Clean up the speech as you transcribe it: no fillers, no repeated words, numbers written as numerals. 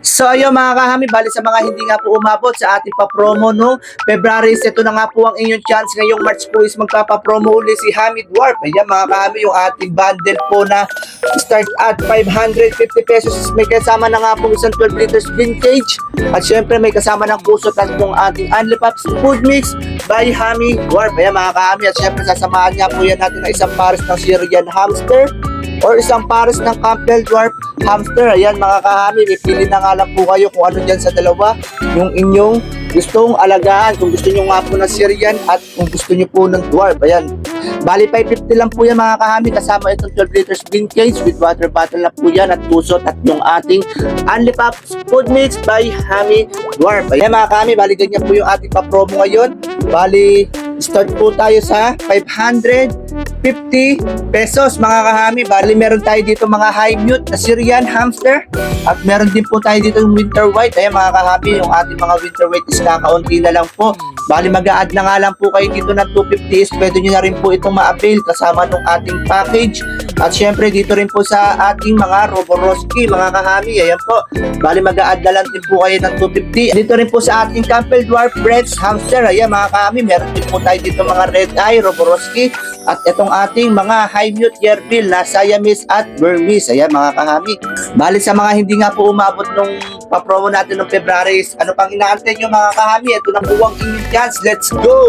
So ayun mga kahami, bali sa mga hindi nga po umabot sa ating pa-promo no February, ito na nga po ang inyong chance ngayong March po is magpapa-promo uli si Hamid Warp. Ayan mga kahami, yung ating bundle po na start at 550 pesos is may kasama na nga po isang 12 liters vintage at syempre may kasama ng puso at yung ating Unli Pops food mix by Hamid Warp. Ayan mga kahami, at syempre sasamahan nga po yan natin ng isang pares ng Syrian hamster or isang pares ng Campbell Dwarf hamster. Ayan mga kahami, pipili na nga lang po kayo kung ano dyan sa dalawa yung inyong gustong alagaan. Kung gusto nyo nga po ng Syrian at kung gusto nyo po ng Dwarf. Ayan, bali 550 lang po yan mga kahami, kasama itong 12 liters vintage with water bottle na po yan at pusot at yung ating Unli Pops food mix by Hamid Dwarf. Ayan mga kahami, bali ganyan po yung ating pa-promo ngayon. Bali start po tayo sa 550 pesos mga kahami. Bali meron tayo dito mga high mute na Syrian hamster at meron din po tayo dito yung winter white. Ayan mga kahami, yung ating mga winter white is kakaunti na lang po. Bali mag-a-add na nga lang po kayo dito ng 250 is pwede nyo na rin po itong ma-avail kasama ng ating package. At syempre dito rin po sa ating mga Roboroski mga kahami. Ayan po, bali mag-a-add na lang din po kayo ng 250. Dito rin po sa ating Campbell Dwarf Breeds hamster. Ayan mga kahami, meron din po tayo dito mga red eye Roboroski at itong ating mga high mute Yerbil na Siamese at Burmese. Ayan mga kahami, bali sa mga hindi nga po umabot nung pa-promo natin ng February, ano pang inaantay nyo mga kahami? Ito na po ang inyong chance. Let's go!